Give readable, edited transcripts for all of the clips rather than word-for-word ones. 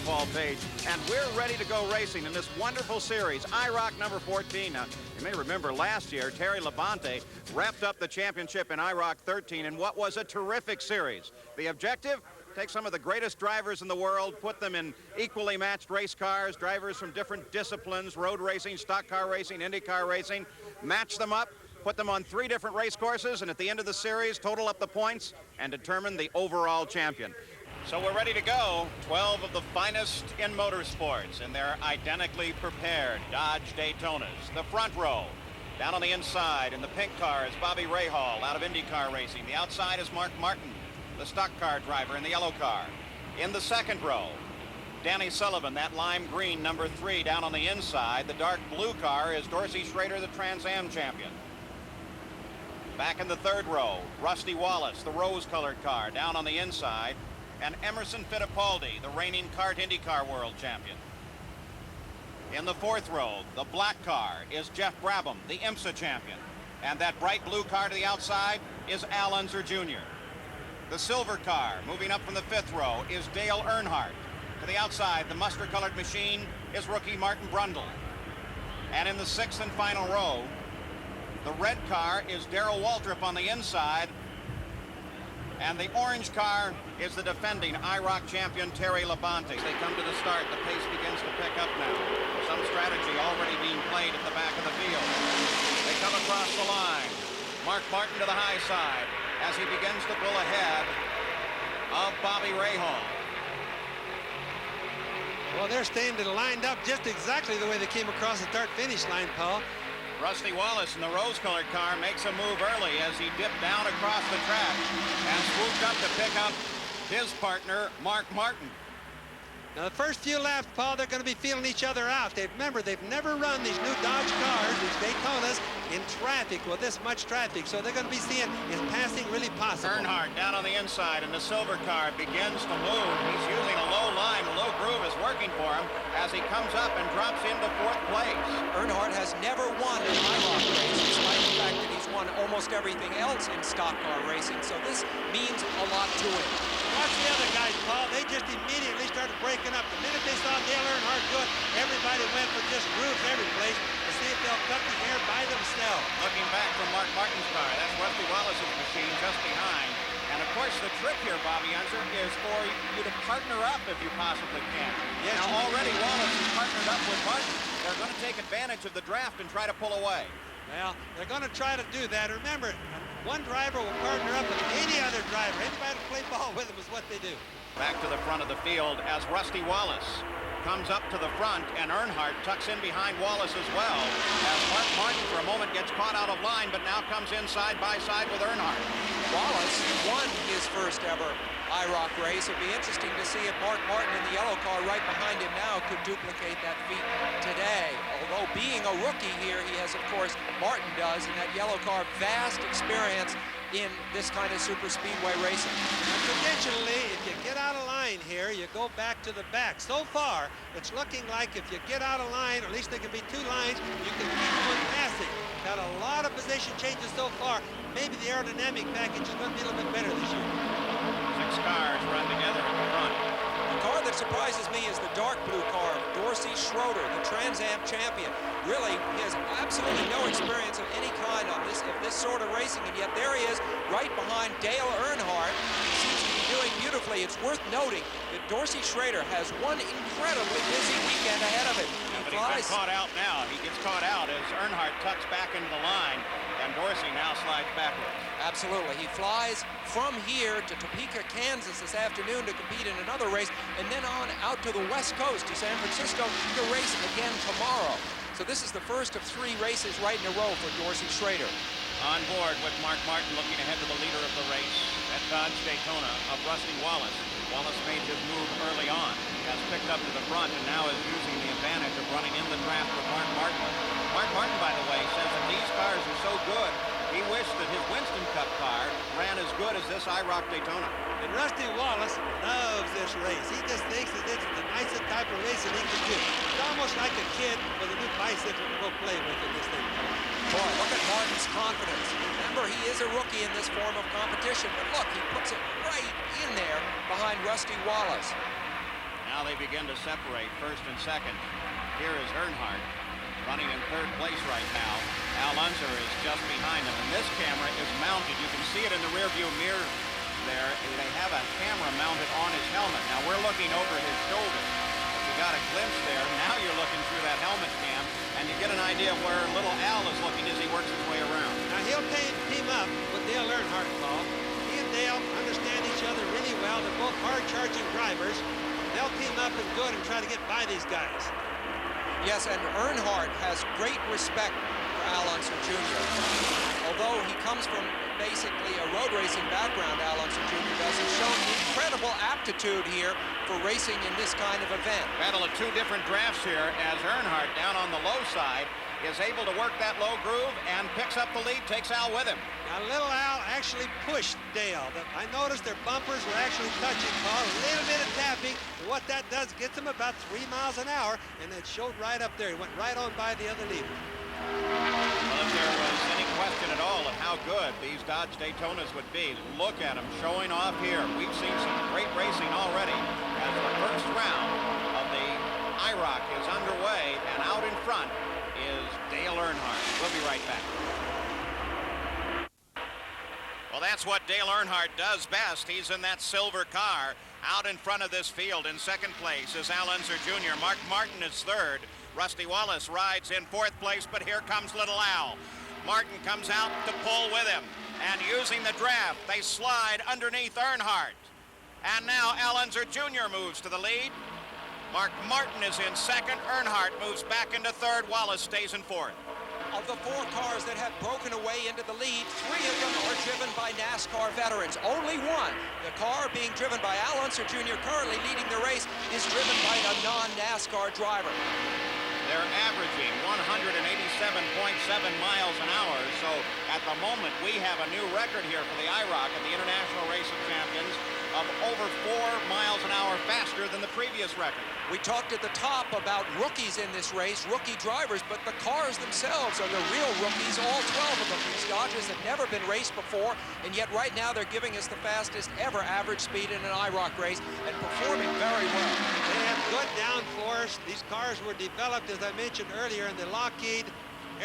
Paul Page, and we're ready to go racing in this wonderful series, IROC number 14. Now, you may remember last year, Terry Labonte wrapped up the championship in IROC 13 in what was a terrific series. The objective? Take some of the greatest drivers in the world, put them in equally matched race cars, drivers from different disciplines, road racing, stock car racing, IndyCar racing, match them up, put them on 3 different race courses, and at the end of the series, total up the points and determine the overall champion. So we're ready to go. 12 of the finest in motorsports in their identically prepared Dodge Daytonas. The front row, down on the inside in the pink car is Bobby Rahal out of IndyCar racing. The outside is Mark Martin, the stock car driver in the yellow car. In the second row, Danny Sullivan, that lime green number 3 down on the inside. The dark blue car is Dorsey Schroeder, the Trans Am champion. Back in the third row, Rusty Wallace, the rose-colored car down on the inside, and Emerson Fittipaldi, the reigning kart IndyCar world champion. In the fourth row, the black car is Geoff Brabham, the IMSA champion, and that bright blue car to the outside is Unser Jr. The silver car, moving up from the fifth row, is Dale Earnhardt. To the outside, the mustard-colored machine is rookie Martin Brundle. And in the sixth and final row, the red car is Darrell Waltrip on the inside, and the orange car is the defending IROC champion Terry Labonte. As they come to the start, the pace begins to pick up now. Some strategy already being played at the back of the field. They come across the line. Mark Martin to the high side as he begins to pull ahead of Bobby Rahal. Well, they're staying lined up just exactly the way they came across the start-finish line, Paul. Rusty Wallace in the rose-colored car makes a move early as he dipped down across the track and swooped up to pick up his partner, Mark Martin. Now, the first few laps, Paul, they're going to be feeling each other out. Remember, they've never run these new Dodge cars, these Daytonas, in traffic, with this much traffic. So they're going to be seeing, is passing really possible? Earnhardt down on the inside, and the silver car begins to move. He's using a low line. The low groove is working for him as he comes up and drops into fourth place. Earnhardt has never won an IROC race, despite the fact that he's won almost everything else in stock car racing. So this means a lot to him. Watch the other guys, Paul. They just immediately started breaking up. The minute they saw Dale Earnhardt do it, everybody went for just grooves every place to see if they'll cut the air by themselves. Looking back from Mark Martin's car, that's Rusty Wallace's machine just behind. And of course, the trick here, Bobby Unser, is for you to partner up if you possibly can. Yes, now, already Wallace has partnered up with Martin. They're going to take advantage of the draft and try to pull away. Well, they're going to try to do that. Remember, one driver will partner up with any other driver. Anybody to play ball with them is what they do. Back to the front of the field as Rusty Wallace comes up to the front, and Earnhardt tucks in behind Wallace as well, as Mark Martin for a moment gets caught out of line, but now comes in side by side with Earnhardt. Wallace won his first ever IROC race. It'd be interesting to see if Mark Martin in the yellow car right behind him now could duplicate that feat today. Although being a rookie here, he has, of course, Martin does, in that yellow car, vast experience in this kind of super speedway racing. And conventionally, if you get out of line here, you go back to the back. So far, it's looking like if you get out of line, or at least there can be 2 lines, you can keep on passing. Got a lot of position changes so far. Maybe the aerodynamic package is going to be a little bit better this year. 6 cars run together at the front. The car that surprises me is the dark blue car, Dorsey Schroeder, the Trans Am champion. Really, he has absolutely no experience of any kind on this sort of racing, and yet there he is right behind Dale Earnhardt. He seems to be doing beautifully. It's worth noting that Dorsey Schroeder has one incredibly busy weekend ahead of him. But he's been caught out now. He gets caught out as Earnhardt tucks back into the line, and Dorsey now slides backwards. Absolutely. He flies from here to Topeka, Kansas this afternoon to compete in another race, and then on out to the West Coast to San Francisco to race again tomorrow. So this is the first of 3 races right in a row for Dorsey Schroeder. On board with Mark Martin looking ahead to the leader of the race at Dodge Daytona of Rusty Wallace. Wallace made his move early on, has picked up to the front, and now is using the advantage of running in the draft with Mark Martin. Mark Martin, by the way, says that these cars are so good, he wished that his Winston Cup car ran as good as this IROC Daytona. And Rusty Wallace loves this race. He just thinks that this is the nicest type of racing he can do. It's almost like a kid with a new bicycle to go play with in this thing. Boy, look at Martin's confidence. Remember, he is a rookie in this form of competition, but look, he puts it right in there behind Rusty Wallace. Now Now they begin to separate first and second. Here is Earnhardt running in third place right now. Al Unser is just behind him, and this camera is mounted. You can see it in the rearview mirror there. They have a camera mounted on his helmet. Now we're looking over his shoulder. If you got a glimpse there, now you're looking through that helmet cam, and you get an idea of where little Al is looking as he works his way around. Now he'll team up with Dale Earnhardt, Paul. He and Dale understand each other really well. They're both hard-charging drivers. They'll team up and go and try to get by these guys. Yes, and Earnhardt has great respect for Al Unser Jr. Although he comes from basically a road racing background, Al Unser Jr. does. He's shown incredible aptitude here for racing in this kind of event. Battle of two different drafts here as Earnhardt down on the low side is able to work that low groove and picks up the lead, takes Al with him. Now, little Al actually pushed Dale. I noticed their bumpers were actually touching, Paul. A little bit of tapping. And what that does, gets him about 3 miles an hour, and it showed right up there. He went right on by the other leader. Well, if there was any question at all of how good these Dodge Daytonas would be, look at them showing off here. We've seen some great racing already as the first round of the IROC is underway, and out in front is Dale Earnhardt. We'll be right back. Well, that's what Dale Earnhardt does best. He's in that silver car. Out in front of this field in second place is Al Unser Jr. Mark Martin is third. Rusty Wallace rides in fourth place, but here comes little Al. Martin comes out to pull with him, and using the draft, they slide underneath Earnhardt. And now Al Unser Jr. moves to the lead. Mark Martin is in second. Earnhardt moves back into third. Wallace stays in fourth. Of the 4 cars that have broken away into the lead, 3 of them are driven by NASCAR veterans. Only one, the car being driven by Al Unser Jr., currently leading the race, is driven by a non-NASCAR driver. They're averaging 187.7 miles an hour. So at the moment, we have a new record here for the IROC at the International Racing Champions of over 4 miles an hour faster than the previous record. We talked at the top about rookies in this race, rookie drivers, but the cars themselves are the real rookies, all 12 of them. These Dodges have never been raced before, and yet right now they're giving us the fastest ever average speed in an IROC race and performing very well. They have good downforce. These cars were developed, as I mentioned earlier, in the Lockheed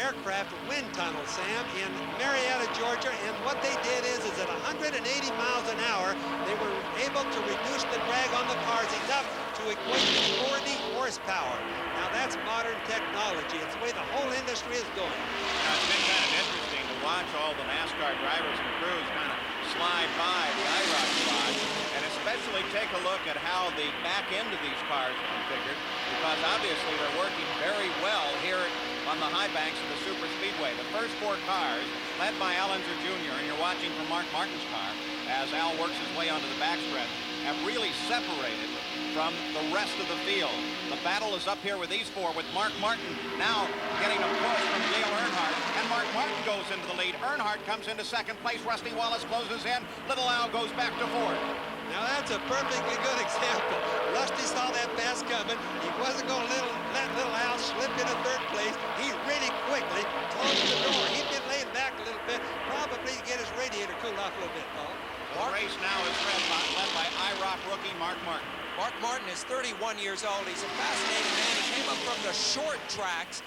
aircraft wind tunnel, Sam, in Marietta, Georgia, and what they did is at 180 miles an hour, they were able to reduce the drag on the cars enough to equate to 40 horsepower. Now that's modern technology. It's the way the whole industry is going. Now, it's been kind of interesting to watch all the NASCAR drivers and crews kind of slide by the IROC spot, and especially take a look at how the back end of these cars are configured, because obviously they're working very well here on the high banks of the Superspeedway. The first 4 cars, led by Al Unser Jr., and you're watching from Mark Martin's car as Al works his way onto the backstretch, have really separated from the rest of the field. The battle is up here with these 4, with Mark Martin now getting a push from Dale Earnhardt, and Mark Martin goes into the lead. Earnhardt comes into second place. Rusty Wallace closes in. Little Al goes back to fourth. Now that's a perfectly good example. Rusty saw that pass coming. He wasn't going to let little Al slip into third place. He really quickly closed the door. He'd been laying back a little bit, probably to get his radiator cooled off a little bit, Paul. The race now is led by IROC rookie Mark Martin. Mark Martin is 31 years old. He's a fascinating man. He came up from the short tracks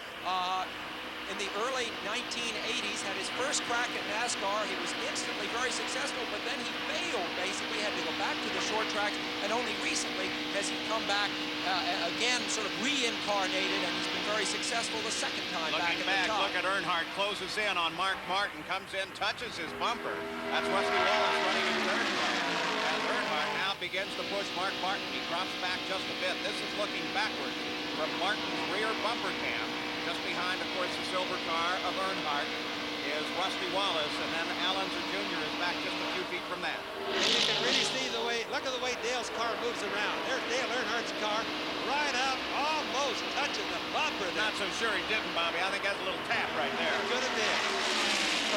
in the early 1980s, had his first crack at NASCAR. He was instantly very successful, but then he failed, basically, had to go back to the short tracks, and only recently has he come back again, sort of reincarnated, and he's been very successful the second time back at the top. Look at Earnhardt, closes in on Mark Martin, comes in, touches his bumper. That's Rusty Wallace running in third place. As Earnhardt now begins to push Mark Martin, he drops back just a bit. This is looking backwards from Martin's rear bumper cam. Just behind, of course, the silver car of Earnhardt is Rusty Wallace, and then Al Unser Jr. is back just a few feet from that. And you can really see the way, look at the way Dale's car moves around. There's Dale Earnhardt's car right up, almost touching the bumper. Not so sure he didn't, Bobby. I think that's a little tap right there. Could have been.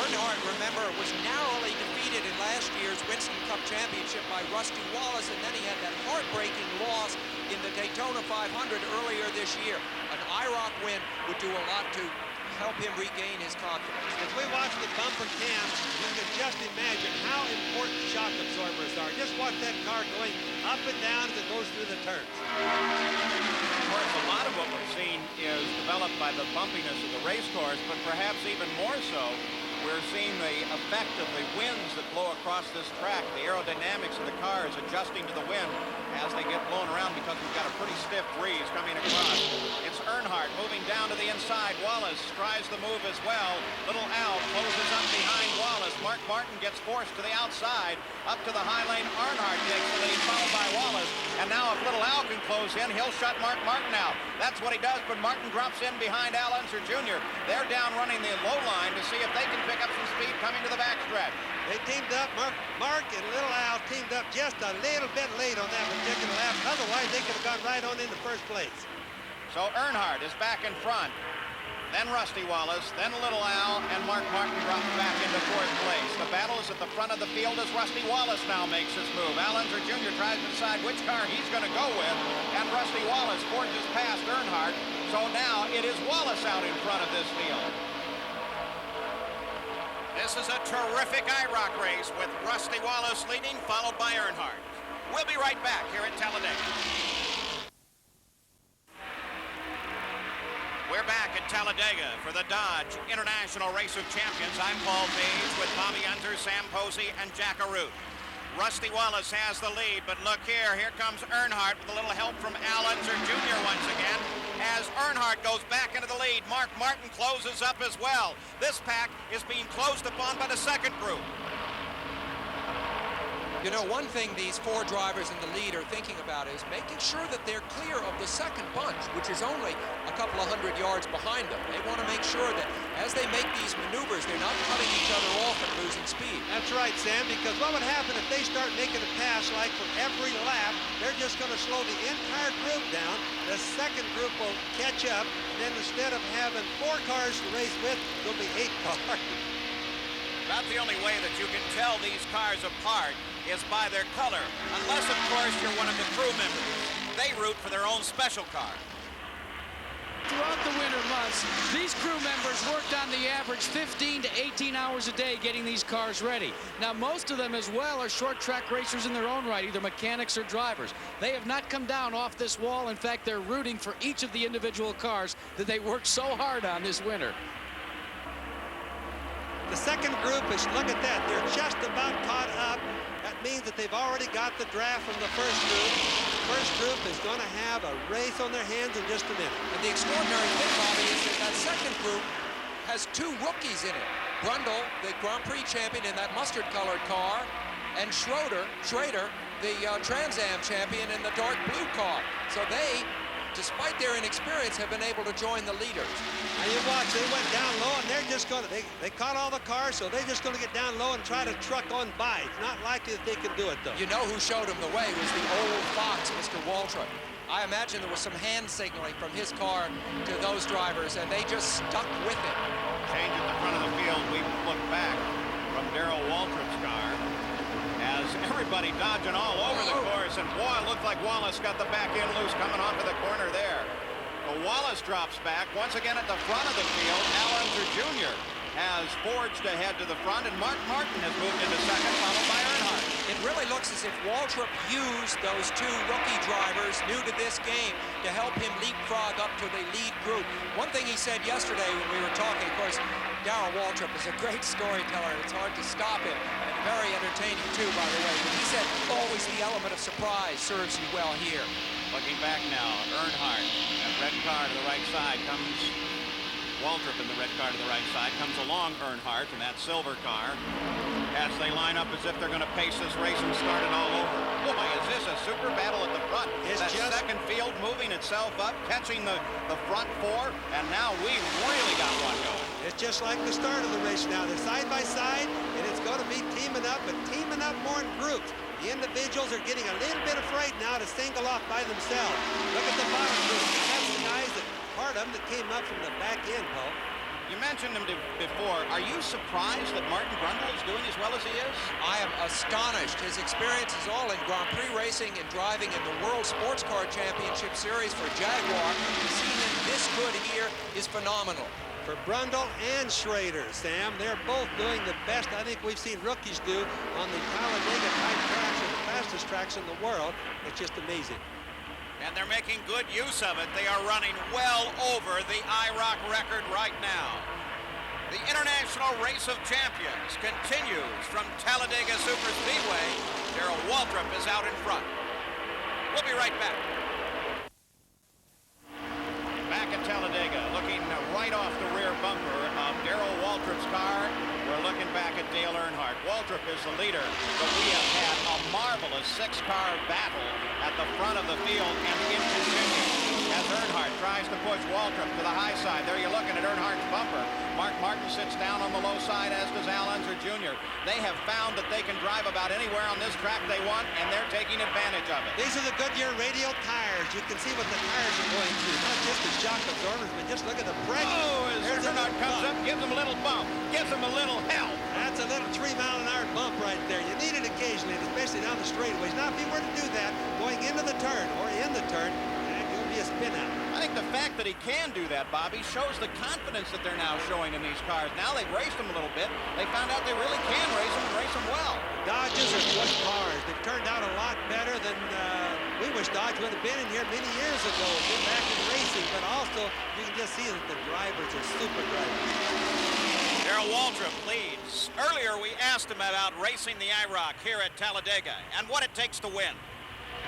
Earnhardt, remember, was narrowly defeated in last year's Winston Cup Championship by Rusty Wallace, and then he had that heartbreaking loss in the Daytona 500 earlier this year. An IROC win would do a lot to help him regain his confidence. If we watch the bumper cams, you can just imagine how important shock absorbers are. Just watch that car going up and down as it goes through the turns. Of course, a lot of what we're seeing is developed by the bumpiness of the race course, but perhaps even more so, we're seeing the effect of the winds that blow across this track. The aerodynamics of the car is adjusting to the wind as they get blown around because we've got a pretty stiff breeze coming across. It's Earnhardt moving down to the inside. Wallace tries the move as well. Little Al closes up behind Wallace. Mark Martin gets forced to the outside. Up to the high lane, Earnhardt takes the lead, followed by Wallace. And now if Little Al can close in, he'll shut Mark Martin out. That's what he does, but Martin drops in behind Al Unser Jr. They're down running the low line to see if they can pick up some speed coming to the backstretch. They teamed up. Mark and Little Al teamed up just a little bit late on that particular lap. Otherwise, they could have gone right on into first place. So Earnhardt is back in front. Then Rusty Wallace, then Little Al, and Mark Martin drops back into fourth place. The battle is at the front of the field as Rusty Wallace now makes his move. Al Unser Jr. tries to decide which car he's going to go with, and Rusty Wallace forges past Earnhardt. So now it is Wallace out in front of this field. This is a terrific IROC race with Rusty Wallace leading, followed by Earnhardt. We'll be right back here at Talladega. We're back at Talladega for the Dodge International Race of Champions. I'm Paul Page with Bobby Unser, Sam Posey, and Jack Arute. Rusty Wallace has the lead, but look here. Here comes Earnhardt with a little help from Al Unser Jr. once again. As Earnhardt goes back into the lead, Mark Martin closes up as well. This pack is being closed upon by the second group. You know, one thing these four drivers in the lead are thinking about is making sure that they're clear of the second bunch, which is only a couple of 100 yards behind them. They want to make sure that as they make these maneuvers, they're not cutting each other off and losing speed. That's right, Sam, because what would happen if they start making a pass like for every lap, they're just going to slow the entire group down. The second group will catch up, and then instead of having 4 cars to race with, there'll be 8 cars. About the only way that you can tell these cars apart is by their color, unless, of course, you're one of the crew members. They root for their own special car. Throughout the winter months, these crew members worked on the average 15 to 18 hours a day getting these cars ready. Now, most of them as well are short track racers in their own right, either mechanics or drivers. They have not come down off this wall. In fact, they're rooting for each of the individual cars that they worked so hard on this winter. The second group is, look at that, they're just about caught up. That means that they've already got the draft from the first group. The first group is going to have a race on their hands in just a minute. And the extraordinary thing, Bobby, is that that second group has 2 rookies in it. Brundle, the Grand Prix champion in that mustard-colored car, and Schroeder, the Trans Am champion in the dark blue car. So they, despite their inexperience, have been able to join the leaders. Now you watch, they went down low, and they're just going to, they caught all the cars, so they're just going to get down low and try to truck on by. It's not likely that they can do it, though. You know who showed him the way was the old fox, Mr. Waltrip. I imagine there was some hand signaling from his car to those drivers, and they just stuck with it. Change at the front of the field. We look back from Darrell Waltrip's car as everybody dodging all over the course, and boy, it looked like Wallace got the back end loose coming off of the corner there. Well, Wallace drops back once again at the front of the field. Al Unser Jr. has forged ahead to the front, and Mark Martin has moved into second, followed by Earnhardt. It really looks as if Waltrip used those 2 rookie drivers new to this game to help him leapfrog up to the lead group. One thing he said yesterday when we were talking, of course, Darrell Waltrip is a great storyteller. It's hard to stop him, and very entertaining too, by the way. But he said always the element of surprise serves you well here. Looking back now, Earnhardt, that red car to the right side comes. Waltrip in the red car to the right side comes along Earnhardt in that silver car as they line up as if they're going to pace this race and start it all over. Boy, is this a super battle at the front. It's that just second field moving itself up, catching the front 4, and now we've really got one going. It's just like the start of the race now. They're side by side, and it's going to be teaming up, but teaming up more in groups. The individuals are getting a little bit afraid now to single off by themselves. Look at the bottom group. That's the guys that part of them that came up from the back end, Paul. You mentioned him before. Are you surprised that Martin Brundle is doing as well as he is? I am astonished. His experience is all in Grand Prix racing and driving in the World Sports Car Championship Series for Jaguar. To see him this good here is phenomenal. for Brundle and Schroeder, Sam. They're both doing the best I think we've seen rookies do on the Talladega type tracks, or the fastest tracks in the world. It's just amazing. And they're making good use of it. They are running well over the IROC record right now. The International Race of Champions continues from Talladega Superspeedway. Darrell Waltrip is out in front. We'll be right back. Back at Talladega, looking right off the rear bumper of Darrell Waltrip's car. We're looking back at Dale Earnhardt. Waltrip is the leader, but we have had a marvelous six-car battle at the front of the field and in continues as Earnhardt tries to push Waltrip to the high side. There you're looking at Earnhardt's bumper. Mark Martin sits down on the low side, as does Unser Jr. They have found that they can drive about anywhere on this track they want, and they're taking advantage of it. These are the Goodyear radial tires. You can see what the tires are going through. Not just the shock absorbers, but just look at the pressure. Oh, as Earnhardt comes up, gives him a little bump, gives him a little help. That's a little 3-mile-an-hour bump right there. You need it occasionally, especially down the straightaways. Now, if he were to do that, going into the turn or in the turn, it'll be a spin out. I think the fact that he can do that, Bobby, shows the confidence that they're now showing in these cars. Now they've raced them a little bit. They found out they really can race them and race them well. Dodges are good cars. They've turned out a lot better than we wish Dodge would have been in here many years ago. Been back in racing, but also you can just see that the drivers are super drivers. Darrell Waltrip leads. Earlier we asked him about racing the IROC here at Talladega and what it takes to win.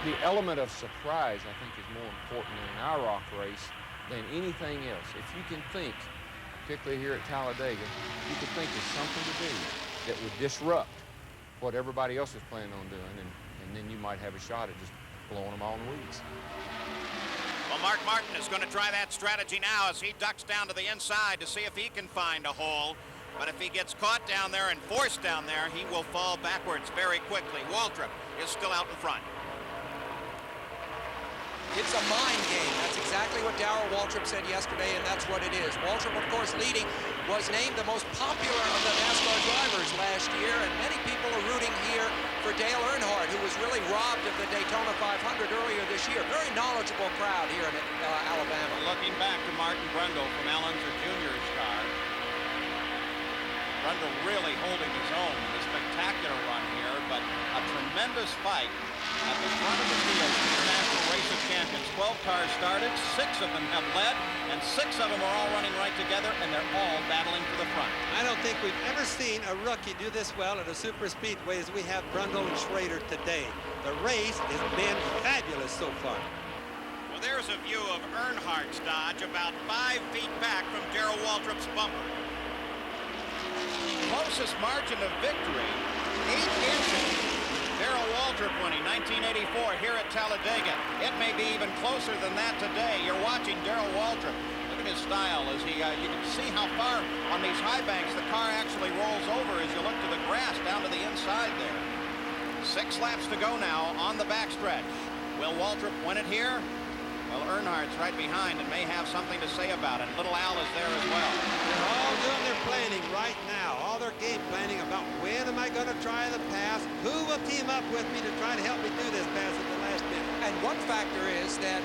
The element of surprise, I think, is more important in an IROC race than anything else. If you can think, particularly here at Talladega, you could think of something to do that would disrupt what everybody else is planning on doing, and then you might have a shot at just blowing them all in the weeds. Well, Mark Martin is going to try that strategy now as he ducks down to the inside to see if he can find a hole. But if he gets caught down there and forced down there, he will fall backwards very quickly. Waltrip is still out in front. It's a mind game. That's exactly what Darrell Waltrip said yesterday, and that's what it is. Waltrip, of course, leading, was named the most popular of the NASCAR drivers last year, and many people are rooting here for Dale Earnhardt, who was really robbed of the Daytona 500 earlier this year. Very knowledgeable crowd here in Alabama. Looking back to Martin Brundle from Unser Jr.'s car. Brundle really holding his own with a spectacular run here, but a tremendous fight at the front of the field. International Race of Champions. 12 cars started, 6 of them have led, and 6 of them are all running right together, and they're all battling to the front. I don't think we've ever seen a rookie do this well at a Superspeedway as we have Brundle and Schroeder today. The race has been fabulous so far. Well, there's a view of Earnhardt's Dodge about 5 feet back from Darrell Waltrip's bumper. Closest margin of victory, 8 inches. Darrell Waltrip winning 1984 here at Talladega. It may be even closer than that today. You're watching Darrell Waltrip. Look at his style as he, you can see how far on these high banks the car actually rolls over as you look to the grass down to the inside there. 6 laps to go now on the backstretch. Will Waltrip win it here? Well, Earnhardt's right behind and may have something to say about it. Little Al is there as well. They're all doing their planning right now. All their game planning about when am I going to try the pass? Who will team up with me to try to help me do this pass at the last minute? And one factor is that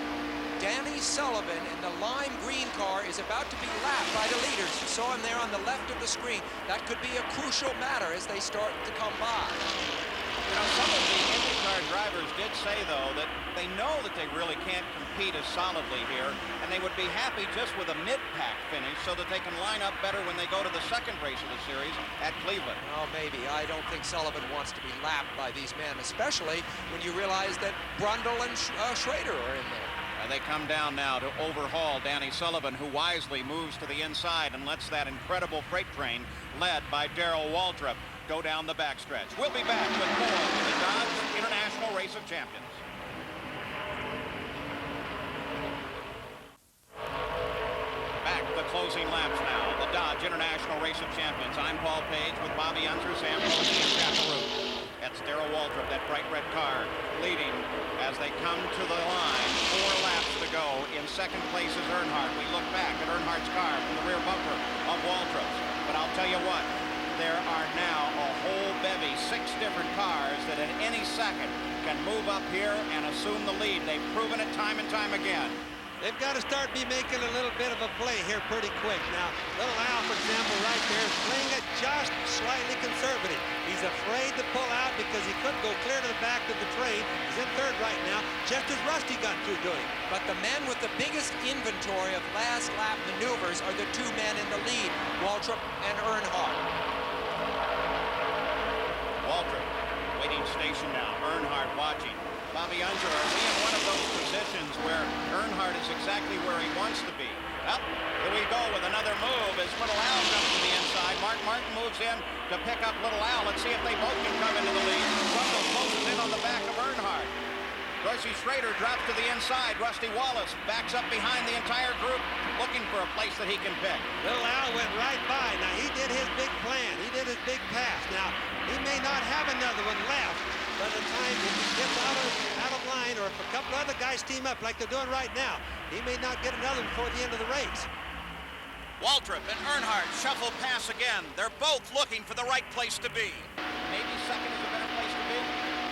Danny Sullivan in the lime green car is about to be lapped by the leaders. You saw him there on the left of the screen. That could be a crucial matter as they start to come by. You know, some of the IndyCar drivers did say, though, that they know that they really can't compete as solidly here, and they would be happy just with a mid-pack finish so that they can line up better when they go to the second race of the series at Cleveland. Oh, maybe. I don't think Sullivan wants to be lapped by these men, especially when you realize that Brundle and Schroeder are in there. They come down now to overhaul Danny Sullivan, who wisely moves to the inside and lets that incredible freight train, led by Darrell Waltrip, go down the backstretch. We'll be back with more of the Dodge International Race of Champions. Back to the closing laps now. The Dodge International Race of Champions. I'm Paul Page with Bobby Unser, Sam Wilson, and Chaparral. That's Darrell Waltrip, that bright red car, leading as they come to the line. 4 laps to go. In second place is Earnhardt. We look back at Earnhardt's car from the rear bumper of Waltrip's. But I'll tell you what, there are now a whole bevy, 6 different cars that at any second can move up here and assume the lead. They've proven it time and time again. They've got to start making a little bit of a play here pretty quick. Now, little Al, for example, right there is playing it just slightly conservative. He's afraid to pull out because he couldn't go clear to the back of the train. He's in third right now, just as Rusty got through doing. But the men with the biggest inventory of last lap maneuvers are the two men in the lead, Waltrip and Earnhardt. Waltrip waiting station now. Earnhardt watching. Bobby Unser, are we in one of those positions where Earnhardt is exactly where he wants to be? Well, here we go with another move as Little Al comes to the inside. Mark Martin moves in to pick up Little Al. Let's see if they both can come into the lead. Brundle closes in on the back of Earnhardt. Dorsey Schroeder drops to the inside. Rusty Wallace backs up behind the entire group, looking for a place that he can pick. Little Al went right by. Now, he did his big plan. He did his big pass. Now, he may not have another one left by the time he gets out of line, or if a couple other guys team up like they're doing right now, he may not get another before the end of the race. Waltrip and Earnhardt shuffle pass again. They're both looking for the right place to be. Maybe second is a better place to be.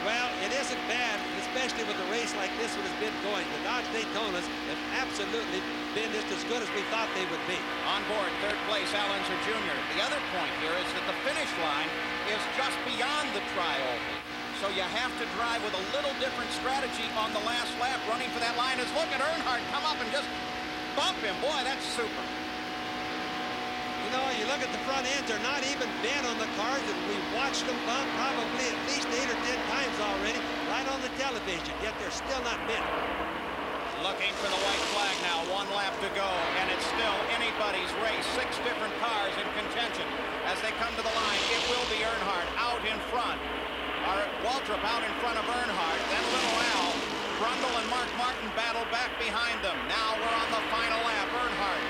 Well, it isn't bad, especially with a race like this one has been going. The Dodge Daytonas have absolutely been just as good as we thought they would be. On board, third place, Unser Jr. The other point here is that the finish line is just beyond the tri-oval. So you have to drive with a little different strategy on the last lap. Running for that line is, look at Earnhardt come up and just bump him. Boy, that's super. You know, you look at the front ends, they're not even bent on the cars, and we watched them bump probably at least 8 or 10 times already, right on the television, yet they're still not bent. Looking for the white flag now, 1 lap to go, and it's still anybody's race. 6 different cars in contention. As they come to the line, it will be Earnhardt out in front. Waltrip out in front of Earnhardt, then Little Al. Brundle and Mark Martin battle back behind them. Now we're on the final lap. Earnhardt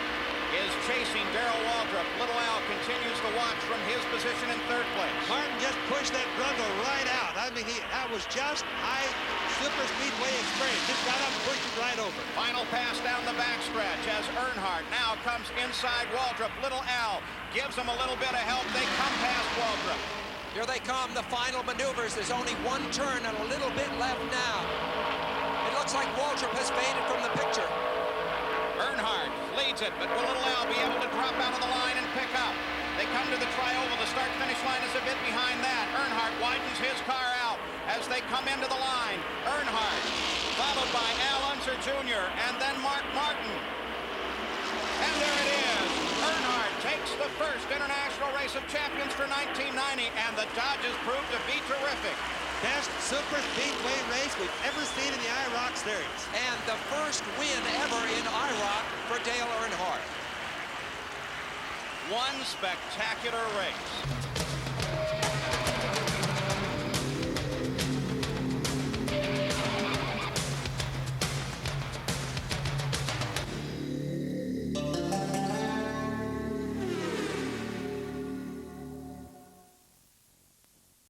is chasing Darrell Waltrip. Little Al continues to watch from his position in third place. Martin just pushed that Brundle right out. I mean, that was just high Superspeedway experience. Just got up and pushed it right over. Final pass down the backstretch as Earnhardt now comes inside Waltrip. Little Al gives him a little bit of help. They come past Waltrip. Here they come, the final maneuvers. There's only one turn and a little bit left now. It looks like Waltrip has faded from the picture. Earnhardt leads it, but will Little Al be able to drop out of the line and pick up? They come to the tri-oval. The start-finish line is a bit behind that. Earnhardt widens his car out as they come into the line. Earnhardt, followed by Unser Jr., and then Mark Martin. And there it is. Earnhardt takes the first International Race of Champions for 1990, and the Dodges proved to be terrific. Best Superspeedway race we've ever seen in the IROC series. And the first win ever in IROC for Dale Earnhardt. One spectacular race.